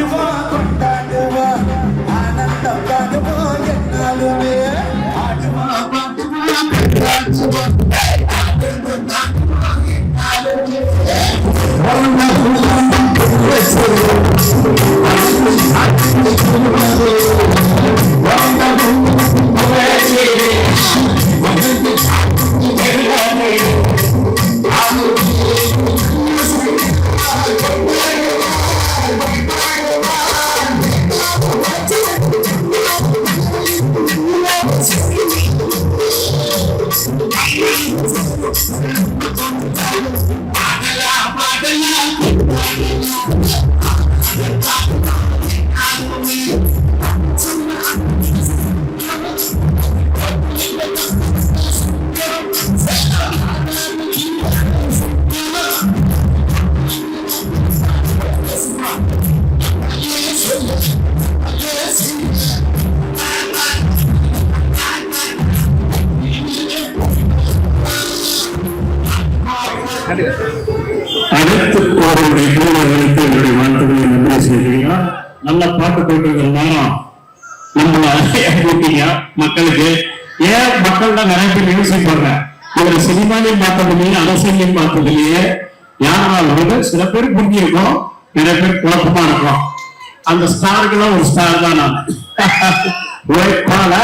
ஆடுவான் கொண்டாடுவான் ஆனந்தம் காணுவான் என்னாலுமே ஆடுவான் பாட்டுவான் கொண்டாடுவான் அடுத்து போருடைய தோழர்களுக்கு என்னுடைய வாழ்த்துக்களை நன்றி செய்கிறீங்க. நல்ல பாட்டு போயிட்டு நம்ம மக்களுக்கு ஏன் மக்கள் தான் நிறைய பேர் யோசிப்பாங்க. ஒரு சினிமாலையும் பார்த்ததில்லையே அரசியலையும் பார்த்ததில்லையே யாராலும் சில பேர் புரிஞ்சிருக்கோம், நிறைய பேர் குழப்பமா இருக்கும். அந்த ஸ்டாருக்கெல்லாம் ஒரு ஸ்டார் தான் நான். உழைப்பால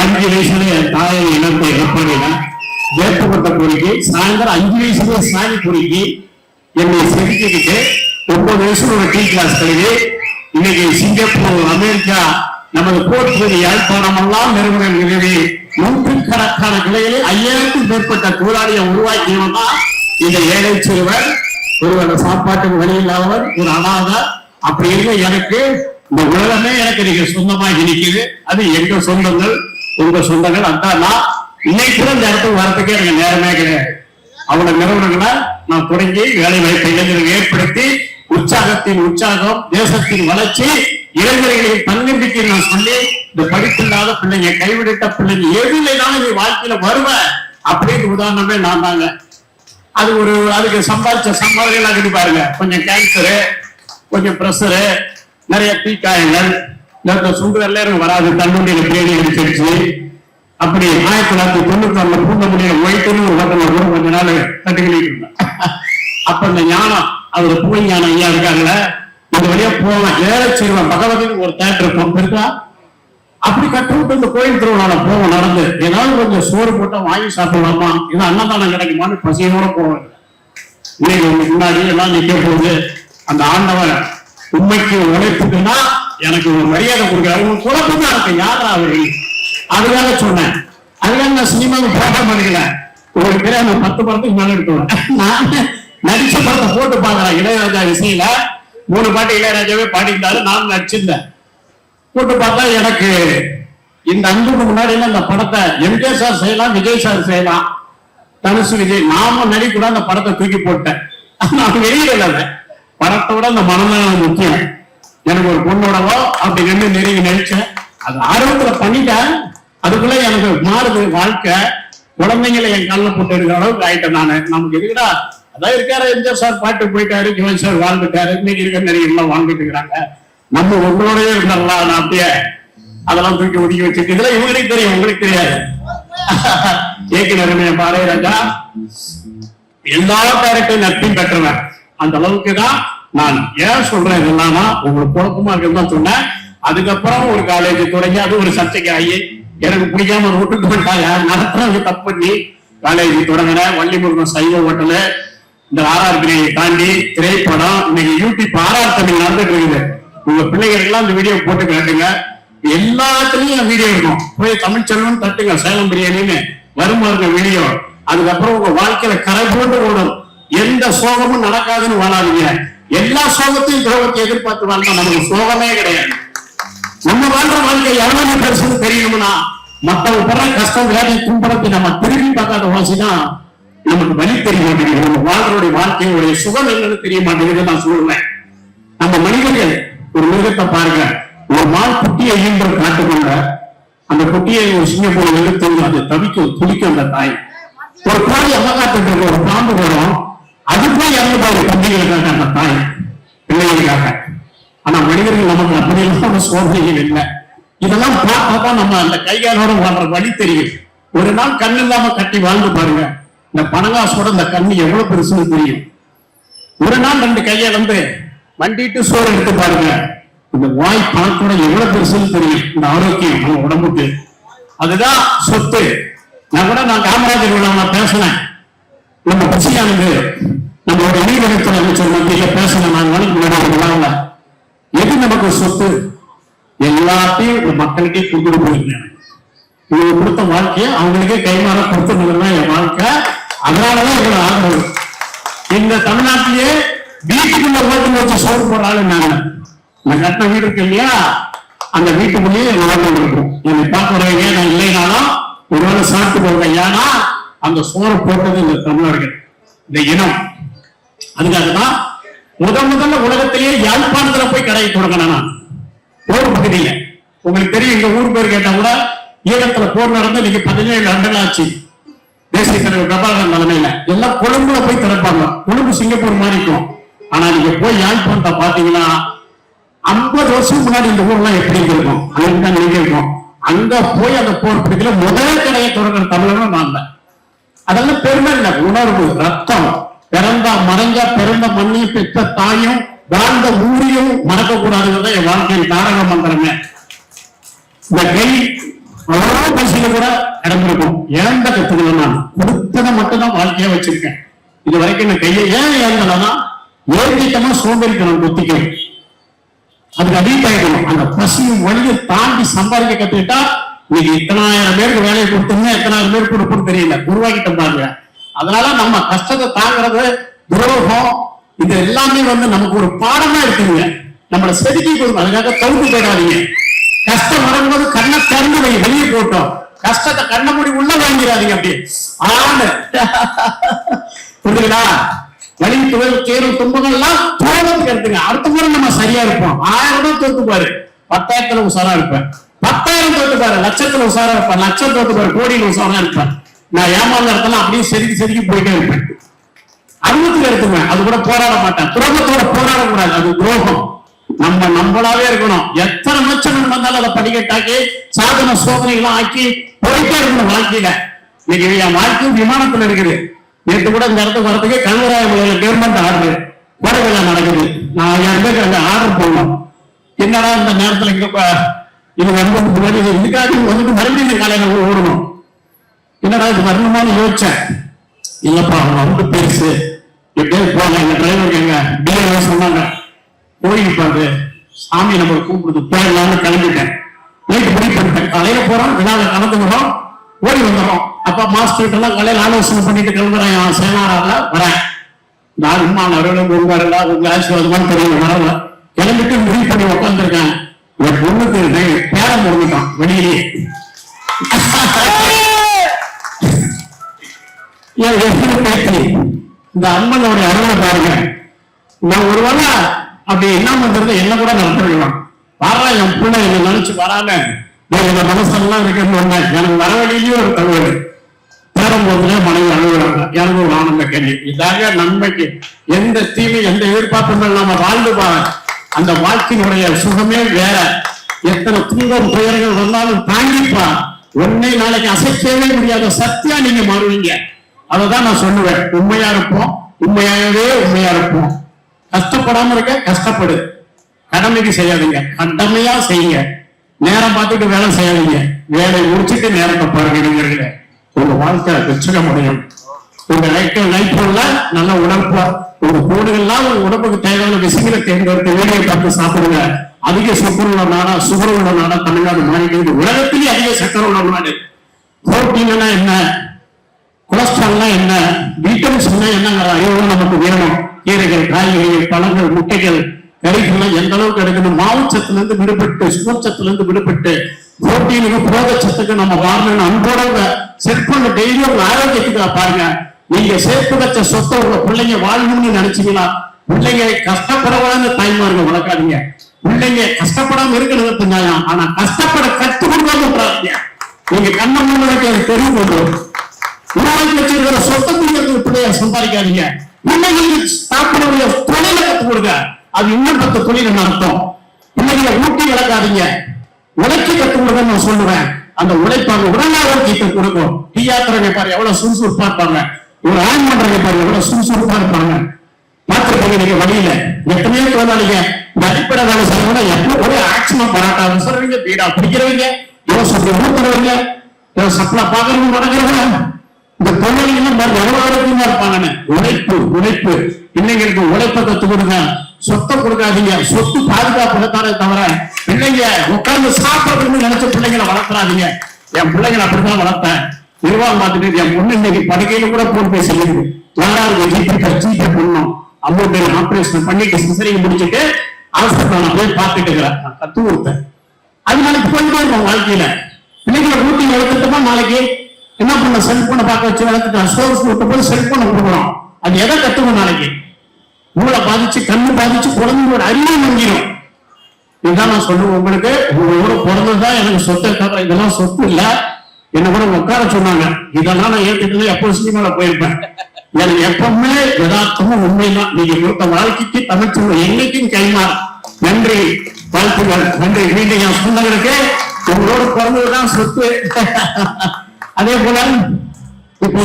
5 வயசுல என் தாயை இழந்த எடப்பாடியில ஏற்றப்பட்ட பொறுக்கி சாயந்தரம் 5 வயசுல சாணி பொறுக்கி என்னை செதுக்கிக்கிட்டு 9 வயசுல ஒரு டீ கிளாஸ் கழுவி இன்னைக்கு சிங்கப்பூர், அமெரிக்கா, நமது கோட்புரி, யாழ்ப்பாணம் எல்லாம் நிறுவனம் நிறுவி 100கணக்கான கிளைகளில் 5000க்கும் மேற்பட்ட தொழிலாளியை உருவாக்கியவன் தான் இந்த ஏழை சிறுவர். ஒருவர சாப்பாட்டுக்கு வழி இல்லாதவர், ஒரு அனாத. அப்படி இருக்க எனக்கு இந்த உலகமே எனக்கு நீங்க சொந்தமாக நிற்குது. அது எங்க சொந்தங்கள், உங்க சொந்தங்கள். அதான் இன்னைக்கு கூட இந்த இடத்துக்கு வரத்துக்கே எனக்கு நேரமே கிடையாது. அவனோட நிறுவனங்களை நான் தொடங்கி வேலை வாய்ப்பை இளைஞர்கள் ஏற்படுத்தி உற்சாகத்தின் உற்சாகம், தேசத்தின் வளர்ச்சி, இளைஞர்களின் தன்னம்பிக்கை நான் சொல்லி இந்த படிப்பில்லாத பிள்ளைங்க, கைவிடட்ட பிள்ளைங்க எதுலைனாலும் நீ வாழ்க்கையில வருவேன் அப்படின்னு உதாரணமே நான் தாங்க. அது அதுக்கு சம்பாதிச்ச சம்பாதிகள் கட்டி பாருங்க. கொஞ்சம் கேன்சரு, கொஞ்சம் பிரஷரு, நிறைய தீக்காயங்கள், சுண்டு எல்லாரும் வராது, தன்னுடைய பிரியாணி அடிச்சிருச்சு. அப்படி 1991 பூந்தமல்லியில ஒயிட்டுன்னு ஒரு ஹோட்டல்ல கூட கொஞ்ச நாள் தட்டுக்கிட்டு இருந்தேன். அப்ப இந்த ஞானம், அவரு புகை ஞானம் ஐயா இருக்காங்கல்ல, இந்த வழியா போவேன். ஏழை செய்வேன் பகவதின்னு ஒரு தேட்டர் பம்ப் இருக்கா, அப்படி கட்டுவிட்டு இந்த கோயில் திருவிழால போவோம் நடந்து. ஏதாவது கொஞ்சம் சோறு போட்டா வாங்கி சாப்பிடலாமா, இது அன்னதானம் கிடைக்குமான்னு பசியோட போவேன். இன்னைக்கு முன்னாடி எல்லாம் நிக்க போகுது. அந்த ஆண்டவன் உண்மைக்கு உழைப்புக்குன்னா எனக்கு ஒரு மரியாதை கொடுக்குறாரு. உங்க குழப்பமா இருக்கு யாரா அவரு, அதுக்காக சொன்னேன். அதுக்காக நான் சினிமாவுக்கு போக மாட்டேங்கல. உங்களுக்கு தெரியாது, நான் 10 படத்துக்கு மேல எடுத்துவேன். நான் நடிச்ச படத்தை போட்டு பாக்குறேன். இளையராஜா இசையில 3 பாட்டு இளையராஜாவே பாடிட்டாரு, நான் நடிச்சிருந்தேன். போட்டு பார்த்தா எனக்கு இந்த அன்புக்கு முன்னாடி இந்த படத்தை எம்ஜிஆர் சார் செய்யலாம், விஜய் சார் செய்யலாம், தனுசு விஜய், நாம நடிக்கூட அந்த படத்தை தூக்கி போட்டேன். நான் வெளியில படத்தோட அந்த மனதான் முக்கியம். எனக்கு ஒரு பொண்ணோடவோ அப்படி ரெண்டு நெருங்கி நடிச்சேன். அது ஆர்வத்துல பண்ணிட்டேன். அதுக்குள்ள எனக்கு மாறுது வாழ்க்கை. குழந்தைங்களை என் காலில் போட்டு எடுக்கிற அளவுக்கு ஆயிட்டேன் நானு. நமக்கு எதுக்குடா, அதான் இருக்காரு எம்ஜிஆர் சார் பாட்டு போயிட்டாரு, ஜிவன் சார் வாழ்ந்துட்டாரு, இன்னைக்கு இருக்க நிறைய எல்லாம் வாழ்ந்துட்டு இருக்கிறாங்க. நம்ம உங்களோடய இருந்தலாம். நான் அப்படியே அதெல்லாம் தூக்கி ஒதுக்கி வச்சிருக்கு. இதெல்லாம் இவங்களுக்கு தெரியும், உங்களுக்கு தெரியாது. இயக்குனர் பாரதிராஜா எல்லா கேரக்டரும் நட்பையும் பெற்றவன். அந்த அளவுக்கு தான் நான் ஏன் சொல்றேன் இதெல்லாம், உங்களுக்கு குழப்பமா இருக்குன்னு சொன்னேன். அதுக்கப்புறம் ஒரு காலேஜ் தொடங்கி அது ஒரு சர்ச்சைக்கு ஆகி எனக்கு பிடிக்காம ஒரு விட்டுட்டு போயிட்டாங்க. நடத்துறவங்க தப்பு பண்ணி காலேஜ் தொடங்கினேன். வள்ளிமுருகன் சைவ ஹோட்டலு, இந்த RRB தாண்டி திரைப்படம், இன்னைக்கு யூடியூப் RR தமிழ் நடந்துட்டு இருக்குது. உங்க பிள்ளைகளுக்கு எல்லாம் இந்த வீடியோ போட்டு காட்டுங்க. எல்லாத்துலயும் வீடியோ இருக்கும். போய் தமிழ் செல்வன் தட்டுங்க, சேலம் பிரியாணின்னு வருமாறு வீடியோ. அதுக்கப்புறம் உங்க வாழ்க்கையில கரை போட்டு ஓடும். எந்த சோகமும் நடக்காதுன்னு வாழாதீங்க. எல்லா சோகத்தையும் துரோகத்தை எதிர்பார்த்து வாழ்ந்தா நமக்கு சோகமே கிடையாது. நம்ம வாழ்ற வாழ்க்கை எவ்வளவு பெருசுன்னு தெரியணும்னா, மற்றவங்க படுற கஷ்டம், வேலை, துன்பத்தை நம்ம திரும்பி பார்க்காத வாசிதான் நமக்கு வழி தெரிய மாட்டேங்குது. நம்ம வாழ்றோடைய வாழ்க்கையோடைய சுகம் என்னன்னு தெரிய மாட்டேங்குது. நான் சொல்லுவேன், நம்ம மனிதர்கள் ஒரு மிருகத்தை பாருங்க. ஒரு மால் குட்டியை ஈன்ற காட்டுக்கொண்ட அந்த குட்டியை ஒரு சிங்கப்பூர் எடுத்து அது தவிக்கும், துடிக்கும். அந்த தாய் ஒரு கோழி அமகாட்டு ஒரு பாம்பு வரும், அதுக்கும் இறந்து போகுது தம்பிகளுக்காக, அந்த தாய் பிள்ளைகளுக்காக. ஆனா மனிதர்கள் நமக்கு அப்படியெல்லாம் சோதனைகள் இல்லை. இதெல்லாம் பார்த்தாதான் நம்ம அந்த கைகாலோட வாழ்ற வழி தெரியும். ஒரு நாள் கண் இல்லாம கட்டி வாழ்ந்து பாருங்க, இந்த பணங்காசோட இந்த கண்ணு எவ்வளவு பெருசுன்னு தெரியும். ஒரு நாள் 2 கையை வந்து வண்டிட்டு சோறு எடுத்து பாருங்க, இந்த வாய் பணத்தோட எவ்வளவு பெருசுன்னு தெரியும். இந்த ஆரோக்கியம் நம்ம உடம்புக்கு அதுதான் சொத்து. நான் காமராஜர் விழாவில் பேசினேன். நம்ம பசியானது நம்மளோட நீர்வளத்துறை அமைச்சர் மத்தியில பேசினேன். நான் நாளைக்கு முன்னாடி விழாவில் எது நமக்கு சொத்து எல்லாத்தையும் இந்த மக்களுக்கே கொடுத்துட்டு போயிருக்கேன். இவங்க கொடுத்த வாழ்க்கையை அவங்களுக்கே கைமாற கொடுத்துருந்ததுதான் என் வாழ்க்கை. அதனாலதான் இவங்க ஆதரவு. இந்த தமிழ்நாட்டிலேயே வீட்டுக்குள்ள ஓட்டு வச்சு சோறு போடுறாங்க. நான் கட்டின வீடு இருக்கு இல்லையா, அந்த வீட்டுக்குள்ளேயே ஓட்டு இருக்கும். என்னை பார்க்கிறவங்க நான் இல்லைனாலும் ஒருவேளை சாப்பிட்டு போவேன். ஏன்னா அந்த சோறு போட்டது இந்த தமிழர்கள், இந்த இனம். அதுக்காகதான் முதல்ல உலகத்திலேயே யாழ்ப்பாணத்துல போய் கடையை தொடங்கினேன் நான். போர் பகுதியில உங்களுக்கு தெரியும், எங்க ஊர் பேர் கேட்டா கூட ஈழத்துல போர் நடந்து இன்னைக்கு 17 ஆண்டுகள் ஆச்சு. தேசிய தலைவர் பிரபாகரன் தலைமையில எல்லாம் கொழும்புல போய் திறப்பாங்க. கொழும்பு சிங்கப்பூர் மாதிரி இருக்கும். ஆனா நீங்க போய் யாழ்ப்பாணத்தை பாத்தீங்கன்னா 50 வருஷம் முன்னாடி இந்த ஊர்லாம் எப்படி இருக்கும், அங்கதான் நீங்க இருக்கும். அங்க போய் அந்த போர் பிடிக்கல முதல் கடையை தொடங்கிற தமிழரும் நான் தான். அதெல்லாம் பெருமை இல்லை, உணர்வு, ரத்தம். பிறந்தா மறைஞ்சா பிறந்த மண்ணையும் பெற்ற தாயும் வாழ்ந்த ஊரையும் மறக்க கூடாதுங்கிறத என் வாழ்க்கையில் தாரக மந்திரமே. இந்த கை அவ்வளோ பசியில கூட இடம்பிருக்கும். இழந்த கத்துக்கணும், நான் கொடுத்ததை மட்டும்தான் வாழ்க்கையா வச்சிருக்கேன். இது வரைக்கும் இந்த கையை ஏன் இழந்தனா ஏற்கனவே சோம்பேறித்தனம் குத்திக்கணும், அதுக்கு அடிப்பாயிடணும். அந்த பசியும் வழியை தாண்டி சம்பாதிக்க கத்துக்கிட்டா இன்னைக்கு 10,000 பேருக்கு வேலையை கொடுத்தோம்னா 10,000 பேர் கொடுப்போம்னு தெரியல, உருவாக்கிட்ட பாருங்க. அதனால நம்ம கஷ்டத்தை தாங்கிறது, துரோகம், இது எல்லாமே நமக்கு ஒரு பாடமா இருக்குங்க. நம்மளை செதுக்கி கொடுக்கும். அதுக்காக தவிர்த்து போயிடாதீங்க. கஷ்டம் வரும்போது கண்ணை திறந்து வெளியே போட்டோம், கஷ்டத்தை கண்ண மூடி உள்ள வாங்கிறாதீங்க. அப்படி ஆண்டு புரியுதுங்களா? வலி துவல் தேர்வு துன்பங்கள்லாம் தோழத்துக்கு எடுத்துங்க. அடுத்த முறை நம்ம சரியா இருப்போம். 1000 ரூபாய் தோத்து பாரு, 10,000 உசாரா இருப்பேன். 10,000 தோத்து பாரு, லட்சத்துல உசாரா இருப்பேன். லட்சம் தோத்து பாரு, கோடியில் உசாரா இருப்பேன். நான் ஏமாந்த இடத்துல அப்படியே செதுக்கி போயிட்டே இருப்பேன். அறுபத்துல எடுத்துவேன், அது கூட போராட மாட்டேன். துரோகத்தோட போராடக்கூடாது, அது துரோகம். நம்ம நம்மளாவே இருக்கணும். எத்தனை லட்சம் வந்தாலும் அதை படிக்கட்டாக்கி சாதன சோதனைகள்லாம் ஆக்கி போயிட்டே இருக்கணும் வாழ்க்கையில. இன்னைக்கு என் வாழ்க்கை விமானத்துல இருக்குது. நேற்று கூட இந்த இடத்துக்கு வரதுக்கு கல்வராயமலையில கவர்மெண்ட் ஆர்டர் கோடை விழா நடக்குது. நான் என் பேருக்கு அங்க ஆர்டர் போடணும். என்னடா இந்த நேரத்துல இங்க இது முன்னாடி இதுக்காக வந்துட்டு மறுபடியும் காலையில ஓடணும். என்னடா இது வரணுமான்னு யோசிச்சேன். இல்லப்பா அவங்க பேசு எப்படியே போங்க. எங்க டிரைவர் எங்க டிரைவ சொன்னாங்க, கோயில் பாரு சாமி நம்ம கூப்பிடுது போயிடலாம்னு கிளம்பிட்டேன். நைட்டு முடிவு பண்ணிட்டேன். காலையில போறோம், விழாவை கலந்துக்கிறோம், ஓடி வந்துடும். அப்பா மாஸ்டர் எல்லாம் காலையில ஆலோசனை பண்ணிட்டு கிளம்புறேன். சேனாரால வரேன். நான் உமா நடுவில் உருவாருல உங்க ஆசீர்வாதமான தெரியல வரல. கிளம்பிட்டு முடிவு பண்ணி உட்காந்துருக்கேன். என் பொண்ணுக்கு பேரம் முடிஞ்சிட்டான் வெளியிலேயே. இந்த அம்மனோட அருளை பாருங்க. நான் ஒருவேளை அப்படி என்ன பண்றது என்ன கூட நடத்திருக்கலாம். வர என் பிள்ளை என்ன நினைச்சு வராம இந்த மனசெல்லாம் இருக்குன்னு வந்தேன். எனக்கு வர வழியிலேயே ஒரு தகவல் பேரம் போதுல மனைவி அழுகுறாங்க. எனக்கு ஒரு ஆனந்த கேள்வி. இதாக நன்மைக்கு எந்த தீமை எந்த எதிர்பார்ப்பு நம்ம வாழ்ந்து அந்த வாழ்க்கையினுடைய சுகமே வேற. எத்தனை துன்பம் துயரங்கள் வந்தாலும் தாங்கிப்பா. ஒன்னே நாளைக்கு அசைக்கவே முடியாத சத்தியா நீங்க மாறுவீங்க. அததான் நான் சொல்லுவேன். உண்மையா இருப்போம், உண்மையாகவே உண்மையா இருப்போம். கஷ்டப்படாம இருக்க கஷ்டப்படு, கடமைக்கு செய்யாதீங்க, கடமையா செய்யுங்க. நேரம் பார்த்துட்டு வேலை செய்யாதீங்க, வேலை முடிச்சுட்டு நேரத்தை பாருங்க. உங்க வாழ்க்கை வெற்றிட முடியும். உங்க லைஃப்ல நல்ல உடற்பா உங்க கோடுகள்லாம் உங்க உடம்புக்கு தேவையான விஷயங்களை தேர்ந்தெடுத்து வேலையை பார்த்து சாப்பிடுங்க. அதிக சக்கரை உள்ள நாடா, சுகர் உள்ள நாடா தமிழ்நாடு மாறிட்டு உலகத்திலேயே அதிக சக்கரை உள்ள நாடு. புரோட்டீன்னா என்ன, கொலஸ்ட்ரால்னா என்ன, விட்டமின்ஸ் என்னங்கிற அறிவு நமக்கு வேணும். கீரைகள், காய்கறிகள், பழங்கள், முட்டைகள், கறிகள்லாம் எந்த அளவுக்கு எடுக்கணும். மாவுச்சத்துல இருந்து விடுபட்டு, சுகச்சத்துல இருந்து விடுபட்டு, புரோட்டீனுக்கு புரோதச்சத்துக்கு நம்ம வாரணும்னு அன்போட செட் பண்ண டெய்லியும் உங்க ஆரோக்கியத்துக்கு பாருங்க. நீங்க சேர்த்து வச்ச சொத்தை உங்க பிள்ளைங்க வாழணும்னு நினைச்சீங்களா? பிள்ளைங்க கஷ்டப்படக்கூடாதுன்னு தாய்மார்கள் வளர்க்காதீங்க. பிள்ளைங்க கஷ்டப்படாம இருக்கிறது நியாயம். ஆனா கஷ்டப்பட கற்றுக் கொடுக்காம நீங்க கண்ண முன்னாடி தெரியும். உருவாக்கி வச்சிருக்கிற சொத்தை பிள்ளைங்க சம்பாதிக்காதீங்க. பிள்ளைகளுக்கு சாப்பிடக்கூடிய தொழிலை கற்றுக் கொடுங்க. அது இன்னும் 10 தொழில் அர்த்தம். பிள்ளைகளை ஊட்டி வளர்க்காதீங்க, உழைக்க கற்றுக் கொடுங்கன்னு நான் சொல்லுவேன். அந்த உழைப்பாங்க உடனே ஆரோக்கியத்தை கொடுக்கும். டீயாத்திரங்க பாரு எவ்வளவு சுறுசுறுப்பா இருப்பாங்க, ஒரு ஆண் பண்றவங்க பாரு எவ்வளவு சுறுசுறுப்பா இருப்பாங்க. பார்த்துருப்பீங்க நீங்க வழியில எத்தனையோ தொழிலாளிங்க இந்த அடிப்படை வேலை செய்யணும்னா எப்போ ஒரே ஆக்ஷனா பராட்டா விசுறவங்க, பீடா பிடிக்கிறவங்க, யோசனை ஊத்துறவங்க, சப்ளை பாக்குறவங்க நடக்கிறவங்க, இந்த தொழிலாளிகள் எவ்வளவு ஆரோக்கியமா இருப்பாங்கன்னு. உழைப்பு உழைப்பு பிள்ளைங்களுக்கு உழைப்பை கற்றுக் கொடுங்க, சொத்தை கொடுக்காதீங்க. சொத்து பாதுகாப்புத்தானே தவிர பிள்ளைங்க உட்கார்ந்து சாப்பிடணும்னு நினைச்ச பிள்ளைங்களை வளர்த்துறாதீங்க. என் பிள்ளைங்களை அப்படிதான் வளர்த்தேன். நிர்வாகம் பார்த்துட்டு என் பொண்ணு இன்னைக்கு படுக்கையில கூட போன் பேசுறது யாராவது ஜிபே பண்ணணும் அமௌண்ட் ஆபரேஷன் பண்ணிட்டு சிசரிங் முடிச்சுட்டு ஹாஸ்பிட்டல் போய் பார்த்துட்டு இருக்கிறேன். நான் கத்து கொடுத்தேன். அது நாளைக்கு போயிட்டே இருக்கும் வாழ்க்கையில. பிள்ளைங்களை ஊட்டி வளர்த்துட்டோமா நாளைக்கு என்ன பண்ண செல்போனை பார்க்க வச்சு வளர்த்துட்டோம். சோர்ஸ் விட்டு போய் செல்போனை கொடுக்குறோம். அது எதை கத்துக்கணும் நாளைக்கு? மூளை பாதிச்சு கண்ணு பாதிச்சு குழந்தைங்களோட அறிவை மங்கிடும். இதுதான் நான் சொல்லுவேன் உங்களுக்கு. உங்களோட பிறந்ததுதான் எனக்கு சொத்தை தவிர இதெல்லாம் சொத்து இல்ல. என்ன கூட உட்கார சொன்னாங்க. இதெல்லாம் நான் ஏற்றுட்டு எப்போ சினிமால போயிருப்பேன். எனக்கு எப்பவுமே யதார்த்தமும் உண்மைதான். நீங்க கொடுத்த வாழ்க்கைக்கு தமிழ்ச்சொல்ல என்னைக்கும் கைமாறு. நன்றி, வாழ்த்துக்கள். நன்றி. மீண்டும் என் சொந்தங்களுக்கு உங்களோட பிறந்ததுதான் சொத்து. அதே போல இப்போ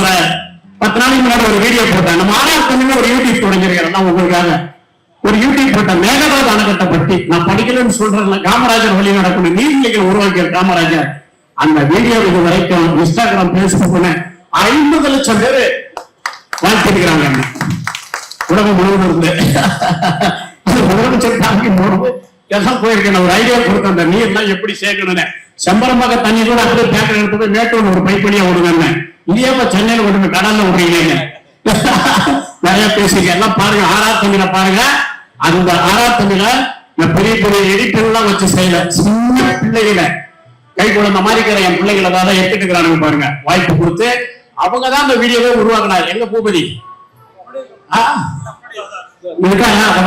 10 நாளைக்கு முன்னாடி ஒரு வீடியோ போட்டேன். நம்ம ஆராய்ச்சி ஒரு யூடியூப் தொடங்கிருக்கிறேன். நான் உங்களுக்காக ஒரு யூடியூப் போட்டேன். மேகதாது அணைக்கட்டை பற்றி நான் படிக்கலன்னு சொல்றேன். காமராஜர் வழி நடக்கணும் நீர்நிலைகள் உருவாக்கிய காமராஜர் அந்த வீடியோ இது வரைக்கும் இன்ஸ்டாகிராம் பேஸ்புக் 50 லட்சம் பேரு வாழ்த்திருக்கிறாங்க. உலகம் முழுவதும் இருந்து முதலமைச்சர் தாக்கி எல்லாம் போயிருக்கேன். ஒரு ஐடியா கொடுத்தேன். அந்த நீர்லாம் எப்படி சேர்க்கணும்னு. செம்பரமாக தண்ணி கூட அப்படியே பேக்கர் எடுத்து போய் மேட்டூர் ஒரு பைப்படியா விடுங்க. இந்தியாப்ப சென்னையில விடுங்க, கடல்ல விடுறீங்க. நிறைய பேசுங்க. எல்லாம் பாருங்க, ஆறார் தண்ணியில பாருங்க. அந்த ஆறார் தண்ணியில பெரிய பெரிய எடிட்டர்லாம் வச்சு செய்யல. சின்ன பிள்ளைகளை கை குழந்த மாதிரி இருக்கிற என் பிள்ளைகளை தான் எடுத்துட்டு இருக்கிறானுங்க பாருங்க. வாய்ப்பு கொடுத்து அவங்கதான் அந்த வீடியோவே உருவாக்குனார். எங்க பூபதி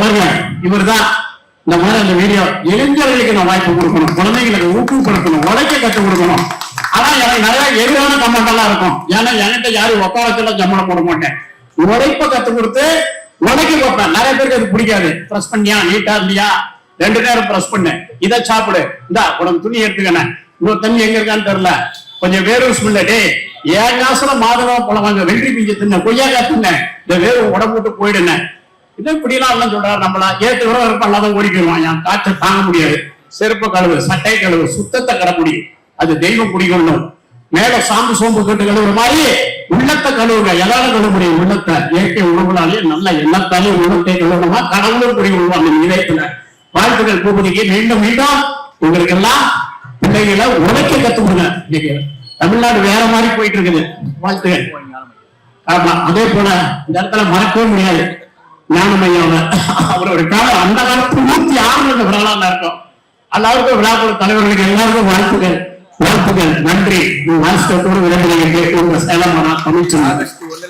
பாருங்க, இவர் தான் இந்த மாதிரி அந்த வீடியோ. இளைஞர்களுக்கு நான் வாய்ப்பு கொடுக்கணும், குழந்தைங்களுக்கு ஊக்கப்படுத்தணும், உழைக்க கற்றுக் கொடுக்கணும். ஆனா எனக்கு நிறைய எதிரான கமெண்ட் எல்லாம் இருக்கும். ஏன்னா என்கிட்ட யாரும் உட்கார வச்செல்லாம் சம்பளம் போட மாட்டேன். உழைப்ப கற்றுக் கொடுத்து உழைக்க வைப்பேன். நிறைய பேருக்கு அது பிடிக்காது. பிரஸ் பண்ணியா, நீட்டா இல்லையா, 2 நேரம் பிரஸ் பண்ணு, இதை சாப்பிடு, இந்தா உடம்பு துணி எடுத்துக்கணும், இன்னொரு தண்ணி எங்க இருக்கான்னு தெரியல, கொஞ்சம் வேறு ஸ்மெல்லு, ஏன் காசுல மாதவா போலவாங்க, வெள்ளி பிஞ்சு தின்ன, கொய்யாக்கா தின்ன, இந்த வேறு உடம்பு விட்டு போயிடுன. இதை இப்படிலாம் எல்லாம் சொல்றாரு. நம்மளா ஏற்று விட இருப்ப அல்லாதான் ஓடிக்கிடுவான். என் காய்ச்சல் தாங்க முடியாது. செருப்பு கழுவு, சட்டை கழுவு, சுத்தத்தை கடைப்பிடி. அது தெய்வம் குடிக்கணும். மேல சாந்து சோம்பு கட்டு கழுவுற மாதிரி உள்ளத்தை கழுவுங்க. எதால கழுவ முடியும்? உள்ளத்தை. இயற்கை உணவுனாலே நல்ல எண்ணத்தாலே உள்ளத்தை கழுவணுமா கடவுளும் குடி விடுவாங்க இதயத்துல. வாழ்த்துக்கள் பூபதிக்கு. மீண்டும் மீண்டும் உங்களுக்கு எல்லாம் பிள்ளைகளை உழைக்க கத்துக்கணுங்க. இன்னைக்கு தமிழ்நாடு வேற மாதிரி போயிட்டு இருக்குது. வாழ்த்துக்கள். ஆமா, அதே போல இந்த இடத்துல மறக்கவே முடியாது ஞானமையாவ. அவரோட காலம் அந்த காலத்து 106 விழாலாம் இருக்கும். எல்லாருக்கும் விழாக்குழு தலைவர்களுக்கு எல்லாருக்கும் வாழ்த்துக்கள், வாழ்த்துக்கள். நன்றி. வாழ்த்துக்களோடு விரும்புகிறீங்க கேட்டு உங்க சேலம் தமிழ்ச்சல். ஆகஸ்ட் 1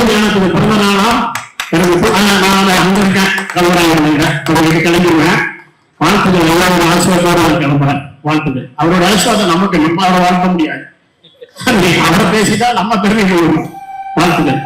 ஞானத்துக்கு பிறந்த நாளா எனக்கு நான் அங்க இருக்கேன். கலவராக கிளம்பிடுவேன். வாழ்த்துக்கள். எல்லாரும் ஆசீர்வாதோட கிளம்புறேன். வாழ்த்துக்கள். அவரோட ஆசீர்வாதம் நமக்கு நம்ம அவரை வாழ்த்த முடியாது. அவரை பேசிட்டா நம்ம பெருமைக்கு வருவோம். வாழ்த்துக்கள்.